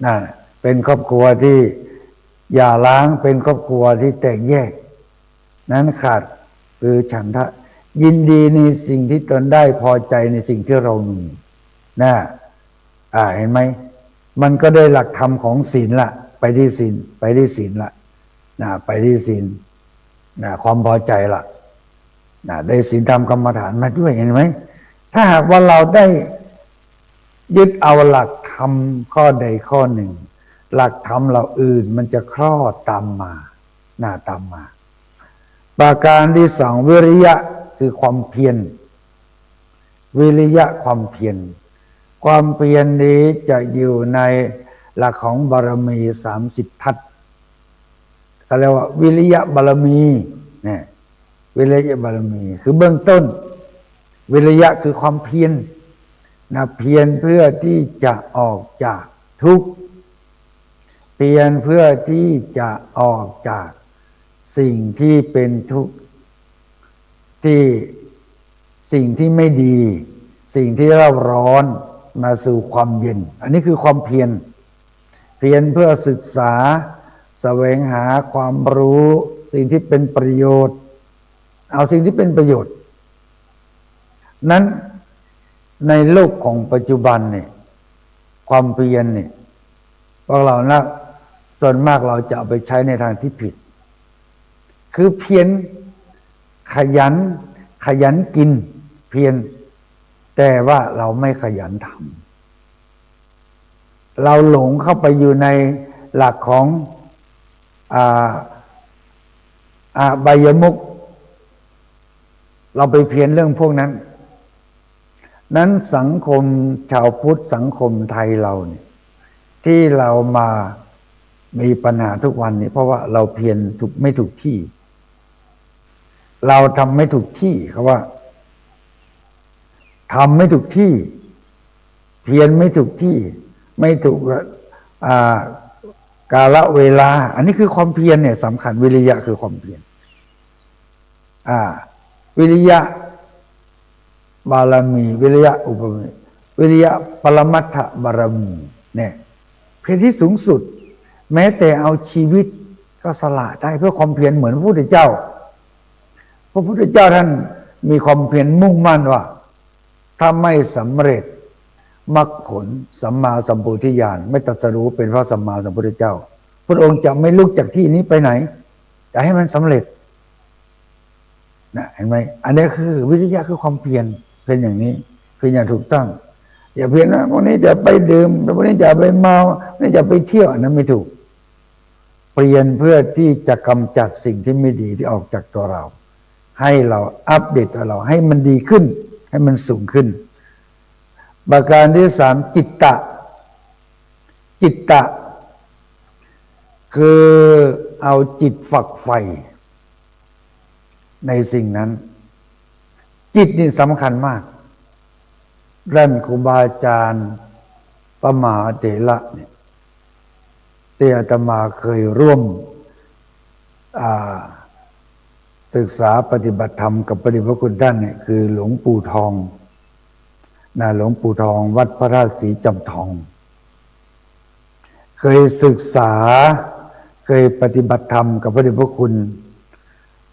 นะเป็นครอบครัวที่หย่าร้างเป็นครอบครัวที่แตกแยกนั้นขาดคือฉันทะยินดีในสิ่งที่ตนได้พอใจในสิ่งที่เรามีนะเห็นไหมมันก็ได้หลักธรรมของศีลละไปที่ศีลไปที่ศีลละนะไปที่ศีลนะความพอใจละนะได้ศีลธรรมกรรมฐานมาด้วยเห็นไหมถ้าหากว่าเราได้ยึดเอาหลักธรรมข้อใดข้อหนึ่งหลักธรรมเหล่าอื่นมันจะคลอดตามมาตามมาประการที่สองวิริยะคือความเพียรวิริยะความเพียรความเพียรนี้จะอยู่ในหลักของบารมี30 ทัศเขาเรียกว่าวิริยะบารมีเนี่ยวิริยะบารมีคือเบื้องต้นวิริยะคือความเพียรเพียรเพื่อที่จะออกจากทุกข์เพียรเพื่อที่จะออกจากสิ่งที่เป็นทุกข์ที่สิ่งที่ไม่ดีสิ่งที่เร่าร้อนมาสู่ความเย็นอันนี้คือความเพียรเพียรเพื่อศึกษาแสวงหาความรู้สิ่งที่เป็นประโยชน์เอาสิ่งที่เป็นประโยชน์นั้นในโลกของปัจจุบันเนี่ยความเพียรเนี่ยพวกเรานะส่วนมากเราจะเอาไปใช้ในทางที่ผิดคือเพียรขยันกินเพียรแต่ว่าเราไม่ขยันทำเราหลงเข้าไปอยู่ในหลักของอบายมุขเราไปเพียรเรื่องพวกนั้นสังคมชาวพุทธสังคมไทยเราเนี่ยที่เรามามีปัญหาทุกวันนี้เพราะว่าเราเพียรไม่ถูกที่เราทำไม่ถูกที่เขาว่าทำไม่ถูกที่เพียรไม่ถูกที่ไม่ถูกกาลเวลาอันนี้คือความเพียรเนี่ยสำคัญวิริยะคือความเพียรวิริยะบารมีวิริยะอุปมีวิริยะปรมัตถบารมีเนี่ยเพียรที่สูงสุดแม้แต่เอาชีวิตก็สละได้เพื่อความเพียรเหมือนพระพุทธเจ้าพระพุทธเจ้าท่านมีความเพียรมุ่งมั่นว่าถ้าไม่สำเร็จมรรคผลสัมมาสัมโพธิญาณไม่ตรัสรู้เป็นพระสัมมาสัมพุทธเจ้าพระองค์จะไม่ลุกจากที่นี้ไปไหนจะให้มันสำเร็จเห็นไหมอันนี้คือวิริยะคือความเพียรเป็นอย่างนี้คืออย่างถูกต้องอย่าเพียรนะวันนี้จะไปดื่มวันนี้จะไปเมาวันนี้จะไปเที่ยวอันนั้นไม่ถูกเปลี่ยนเพื่อที่จะกำจัดสิ่งที่ไม่ดีที่ออกจากตัวเราให้เราอัปเดตตัวเราให้มันดีขึ้นให้มันสูงขึ้นประการที่สามจิตตะคือเอาจิตฝักใฝ่ในสิ่งนั้นจิตนี่สำคัญมากท่านครูบาอาจารย์พระมหาเถระเนี่ยที่อาตมาเคยร่วมศึกษาปฏิบัติธรรมกับพระเดชพระคุณท่านเนี่ยคือหลวงปู่ทองหลวงปู่ทองวัดพระราชสีจำทองเคยศึกษาเคยปฏิบัติธรรมกับพระเดชพระคุณ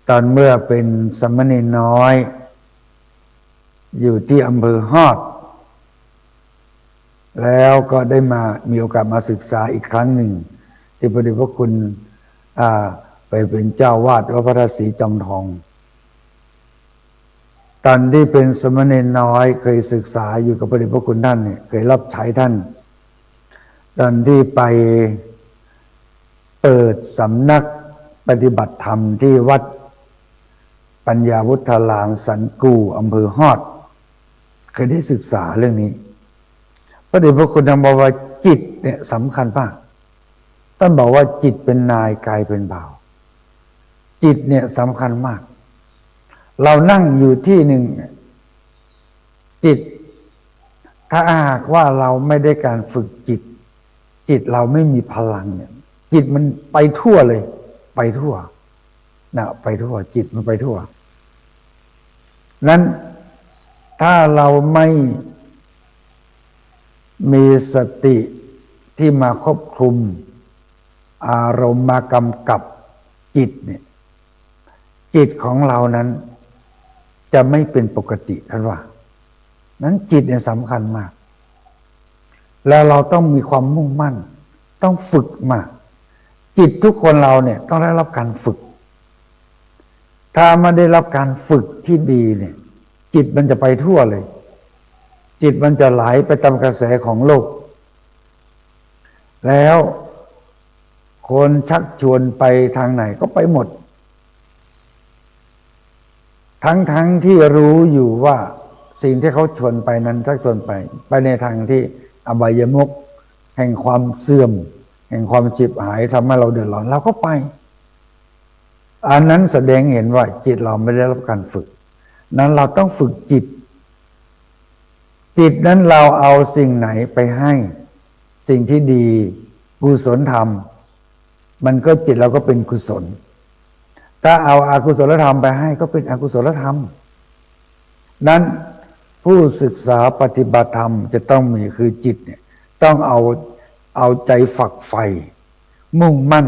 ตอนเมื่อเป็นสามเณรน้อยอยู่ที่อำเภอฮอดแล้วก็ได้มีโอกาสมาศึกษาอีกครั้งหนึ่งที่พระเดชพระคุณไปเป็นเจ้าวาดวัดพระราชสีจำทองตอนที่เป็นสามเณรน้อยเคยศึกษาอยู่กับพระเดชพระคุณท่านเนี่ยเคยรับใช้ท่านตอนที่ไปเปิดสำนักปฏิบัติธรรมที่วัดปัญญาวุฒารามสันกูอำเภอฮอดเคยได้ศึกษาเรื่องนี้พระเดชพระคุณท่านบอกว่าจิตเนี่ยสำคัญมากท่านบอกว่าจิตเป็นนายกายเป็นบ่าวจิตเนี่ยสำคัญมากเรานั่งอยู่ที่หนึ่งจิตถ้าหากว่าเราไม่ได้การฝึกจิตเราไม่มีพลังเนี่ยจิตมันไปทั่วเลยไปทั่วไปทั่วจิตมันไปทั่วนั้นถ้าเราไม่มีสติ ที่มาควบคุมอารมณ์มากำกับจิตเนี่ยจิตของเรานั้นจะไม่เป็นปกติท่านว่านั้นจิตเนี่ยสำคัญมากแล้วเราต้องมีความมุ่งมั่นต้องฝึกมากจิตทุกคนเราเนี่ยต้องได้รับการฝึกถ้าไม่ได้รับการฝึกที่ดีเนี่ยจิตมันจะไปทั่วเลยจิตมันจะไหลไปตามกระแสของโลกแล้วคนชักชวนไปทางไหนก็ไปหมดทั้งที่รู้อยู่ว่าสิ่งที่เขาชวนไปนั้นชักชวนไปในทางที่อบายมุขแห่งความเสื่อมแห่งความฉิบหายทำให้เราเดือดร้อนเราก็ไปอันนั้นแสดงเห็นว่าจิตเราไม่ได้รับการฝึกนั้นเราต้องฝึกจิตนั้นเราเอาสิ่งไหนไปให้สิ่งที่ดีกุศลธรรมมันก็จิตเราก็เป็นกุศลถ้าเอาอกุศลธรรมไปให้ก็เป็นอกุศลธรรมนั้นผู้ศึกษาปฏิบัติธรรมจะต้องมีคือจิตเนี่ยต้องเอาใจฝักใฝ่มุ่งมั่น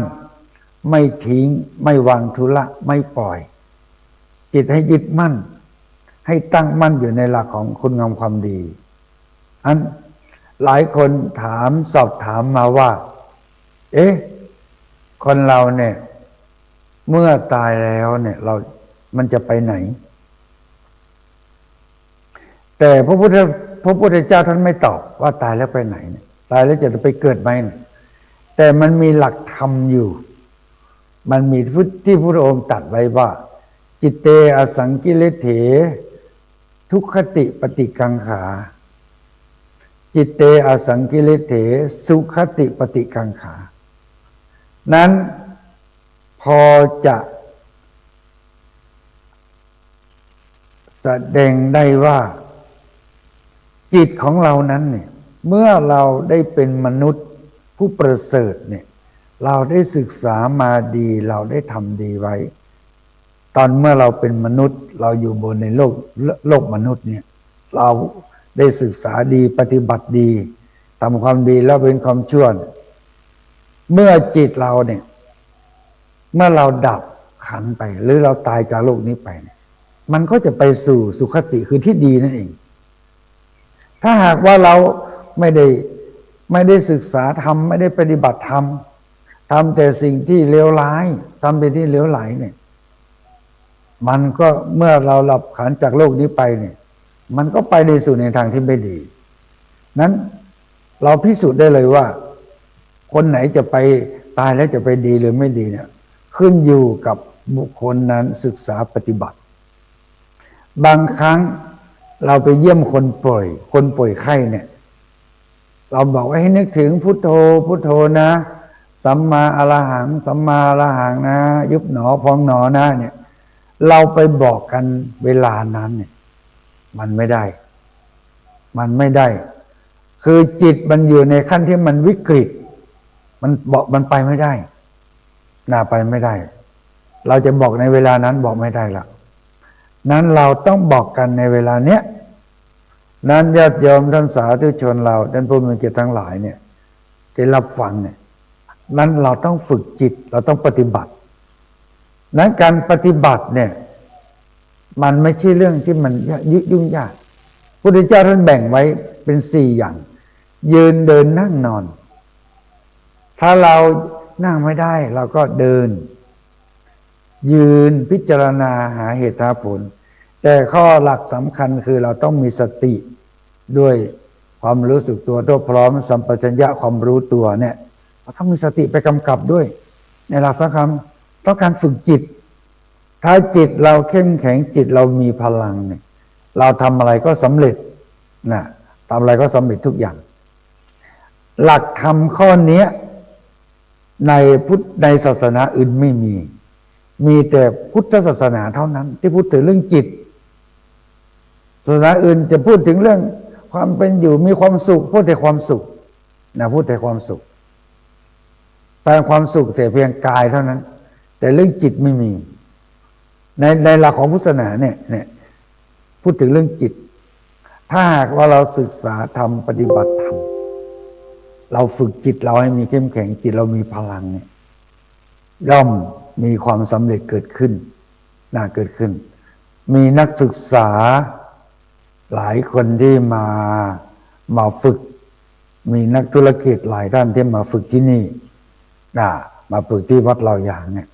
ไม่ทิ้งไม่วางทุละไม่ปล่อยจิตให้ยึดมั่นให้ตั้งมั่นอยู่ในหลักของคุณงามความดีอันหลายคนสอบถามมาว่าคนเราเนี่ยเมื่อตายแล้วเนี่ยมันจะไปไหนแต่พระพุทธเจ้าท่านไม่ตอบว่าตายแล้วไปไหนเนี่ยตายแล้วจะไปเกิดไหมแต่มันมีหลักธรรมอยู่มันมีที่พระองค์ตรัสไว้ว่าจิตเตอสังกิเลเถทุกขติปฏิกังขาจิตเตอสังกิเลเถสุขติปฏิกังขานั้นพอจะแสดงได้ว่าจิตของเรานั้นเนี่ยเมื่อเราได้เป็นมนุษย์ผู้ประเสริฐเนี่ยเราได้ศึกษามาดีเราได้ทำดีไว้ตอนเมื่อเราเป็นมนุษย์เราอยู่บนในโลกมนุษย์เนี่ยเราได้ศึกษาดีปฏิบัติดีทำความดีแล้วเป็นความชั่วเมื่อจิตเราเนี่ยเมื่อเราดับขันไปหรือเราตายจากโลกนี้ไปเนี่ยมันก็จะไปสู่สุคติคือที่ดีนั่นเองถ้าหากว่าเราไม่ได้ศึกษาธรรมไม่ได้ปฏิบัติธรรมทำแต่สิ่งที่เลวร้ายทำเป็นที่เลวไหลเนี่ยมันก็เมื่อเราหลับขันจากโลกนี้ไปเนี่ยมันก็ไปในสู่ในทางที่ไม่ดีนั้นเราพิสูจน์ได้เลยว่าคนไหนจะไปตายแล้วจะไปดีหรือไม่ดีเนี่ยขึ้นอยู่กับบุคคลนั้นศึกษาปฏิบัติบางครั้งเราไปเยี่ยมคนป่วยไข้เนี่ยเราบอกว่าให้นึกถึงพุทโธพุทโธนะสัมมาอรหังสัมมาอรหังนะยุบหนอพองหนอนะเนี่ยเราไปบอกกันเวลานั้นเนี่ยมันไม่ได้คือจิตมันอยู่ในขั้นที่มันวิกฤตมันไปไม่ได้ไปไม่ได้เราจะบอกในเวลานั้นบอกไม่ได้ละนั้นเราต้องบอกกันในเวลาเนี้ยนั้นญาติโยมท่านสาธุชนเราท่านผู้มีเกียรติทั้งหลายเนี่ยที่รับฟังเนี่ยนั้นเราต้องฝึกจิตเราต้องปฏิบัตินั้นการปฏิบัติเนี่ยมันไม่ใช่เรื่องที่มันยุ่งยากพระพุทธเจ้าท่านแบ่งไว้เป็น4อย่างยืนเดินนั่งนอนถ้าเรานั่งไม่ได้เราก็เดินยืนพิจารณาหาเหตุผลแต่ข้อหลักสำคัญคือเราต้องมีสติด้วยความรู้สึกตัวทั่วพร้อมสัมปชัญญะความรู้ตัวเนี่ยเราต้องมีสติไปกำกับด้วยในหลักสำคัญต้องการฝึกจิตถ้าจิตเราเข้มแข็งจิตเรามีพลังเนี่ยเราทำอะไรก็สำเร็จทำอะไรก็สำเร็จทุกอย่างหลักธรรมข้อนี้ในศาสนาอื่นไม่มีแต่พุทธศาสนาเท่านั้นที่พูดถึงเรื่องจิตศาสนาอื่นจะพูดถึงเรื่องความเป็นอยู่มีความสุขพูดแต่ความสุขพูดแต่ความสุขแต่ความสุขแต่เพียงกายเท่านั้นแต่เรื่องจิตไม่มีในหลักของพุทธศาสนาเนี่ยพูดถึงเรื่องจิตถ้าหากว่าเราศึกษาธรรมปฏิบัติธรรม เราฝึกจิตเราให้มีเข้มแข็งจิตเรามีพลังเนี่ยย่อมมีความสำเร็จเกิดขึ้นเกิดขึ้นมีนักศึกษาหลายคนที่มาฝึกมีนักธุรกิจหลายท่านที่มาฝึกที่นี่มาฝึกที่วัดเราอย่างเนี่ย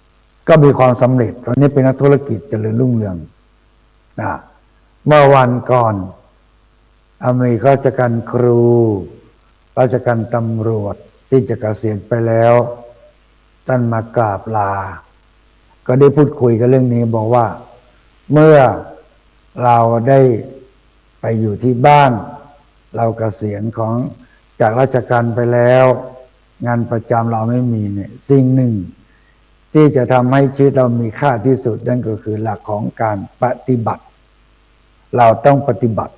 ก็มีความสำเร็จตอนนี้เป็นนักธุรกิจเจริญรุ่งเรืองเมื่อวันก่อนมีข้าราชการครูราชการตำรวจที่จะเกษียณไปแล้วท่านมากราบลาก็ได้พูดคุยกันเรื่องนี้บอกว่าเมื่อเราได้ไปอยู่ที่บ้านเราเกษียณของจากราชการไปแล้วงานประจำเราไม่มีเนี่ยสิ่งหนึ่งที่จะทำให้ชีวิตเรามีค่าที่สุดนั่นก็คือหลักของการปฏิบัติเราต้องปฏิบัติ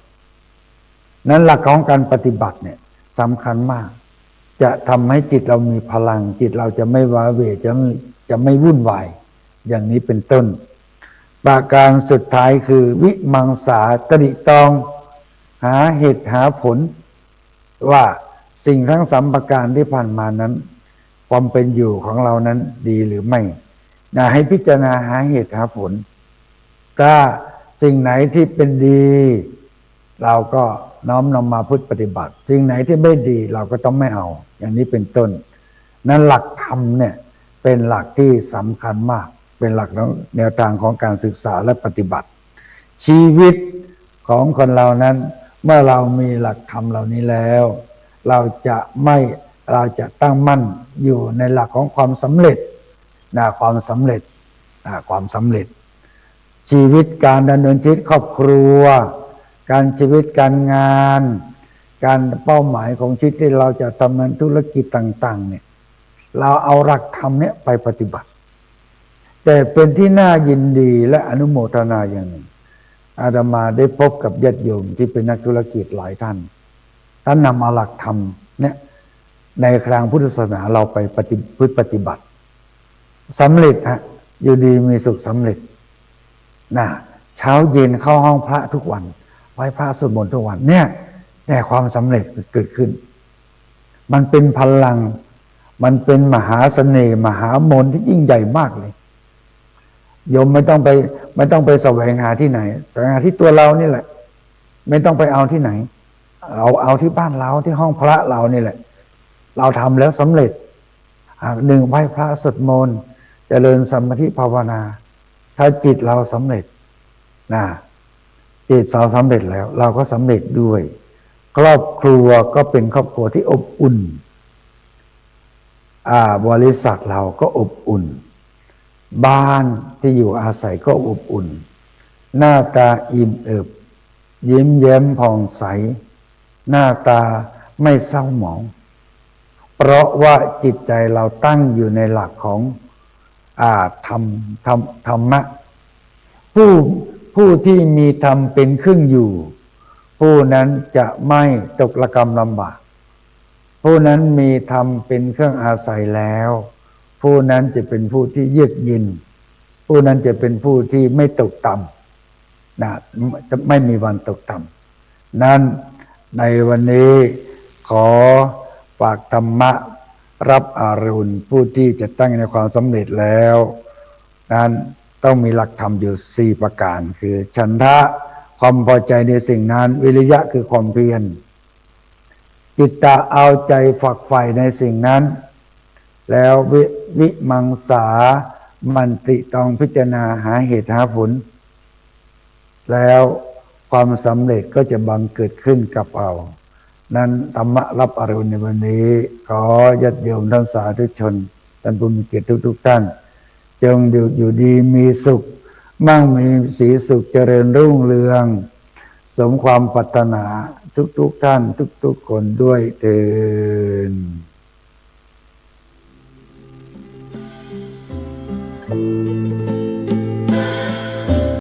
นั้นหลักของการปฏิบัติเนี่ยสำคัญมากจะทำให้จิตเรามีพลังจิตเราจะไม่ว้าเหวจะไม่วุ่นวายอย่างนี้เป็นต้นประการสุดท้ายคือวิมังสาตริตรองหาเหตุหาผลว่าสิ่งทั้งสามประการที่ผ่านมานั้นความเป็นอยู่ของเรานั้นดีหรือไม่ให้พิจารณาหาเหตุหาผลถ้าสิ่งไหนที่เป็นดีเราก็น้อมนำมาพุทธปฏิบัติสิ่งไหนที่ไม่ดีเราก็ต้องไม่เอาอย่างนี้เป็นต้นนั้นหลักธรรมเนี่ยเป็นหลักที่สำคัญมากเป็นหลักแนวทางของการศึกษาและปฏิบัติชีวิตของคนเรานั้นเมื่อเรามีหลักธรรมเหล่านี้แล้วเราจะตั้งมั่นอยู่ในหลักของความสำเร็จความสำเร็จชีวิตการดำเนินชีวิตครอบครัวการชีวิตการงานการเป้าหมายของชีวิตที่เราจะทำงานธุรกิจต่างๆเนี่ยเราเอาหลักธรรมเนี่ยไปปฏิบัติแต่เป็นที่น่ายินดีและอนุโมทนาอย่างหนึ่งอาตมาได้พบกับญาติโยมที่เป็นนักธุรกิจหลายท่านนำเอาหลักธรรมเนี่ยในครั้งพุทธศาสนาเราไปปฏิบัติสำเร็จอยู่ดีมีสุขสำเร็จเช้าเย็นเข้าห้องพระทุกวันไหว้พระสวดมนต์ทุกวันเนี่ยแต่ความสำเร็จเกิดขึ้นมันเป็นพลังมันเป็นมหาเสน่ห์มหามนที่ยิ่งใหญ่มากเลยโยมไม่ต้องไปแสวงหาที่ไหนแสวงหาที่ตัวเรานี่แหละไม่ต้องไปเอาที่ไหนเอาที่บ้านเราที่ห้องพระเรานี่แหละเราทำแล้วสำเร็จหนึ่งไหว้พระสวดมนต์เจริญสมาธิภาวนาถ้าจิตเราสำเร็จจิตเราสำเร็จแล้วเราก็สำเร็จด้วยครอบครัวก็เป็นครอบครัวที่อบอุ่นบริษัทเราก็อบอุ่นบ้านที่อยู่อาศัยก็อบอุ่นหน้าตาอิ่มเอิบยิ้มแย้มผ่องใสหน้าตาไม่เศร้าหมองเพราะว่าจิตใจเราตั้งอยู่ในหลักของธรรมะผู้ที่มีธรรมเป็นเครื่องอยู่ผู้นั้นจะไม่ตกระกำลำบากผู้นั้นมีธรรมเป็นเครื่องอาศัยแล้วผู้นั้นจะเป็นผู้ที่เยือกเย็นผู้นั้นจะเป็นผู้ที่ไม่ตกต่ำจะไม่มีวันตกต่ำนั้นในวันนี้ขอฝากธรรมะรับอารุณผู้ที่จะตั้งในความสำเร็จแล้วนั้นต้องมีหลักธรรมอยู่4ประการคือฉันทะความพอใจในสิ่งนั้นวิริยะคือความเพียรจิตตะเอาใจฝักใฝ่ในสิ่งนั้นแล้ววิมังสามันติตองพิจารณาหาเหตุหาผลแล้วความสำเร็จก็จะบังเกิดขึ้นกับเรานั้นธรรมะรับอรุณในวันนี้ขอญาติโยมท่านสาธุชนท่านผู้มีเกียรติทุกท่านจงอยู่ดีมีสุขมั่งมีสีสุขเจริญรุ่งเรืองสมความปรารถนาทุกท่านทุกคนด้วยเถิด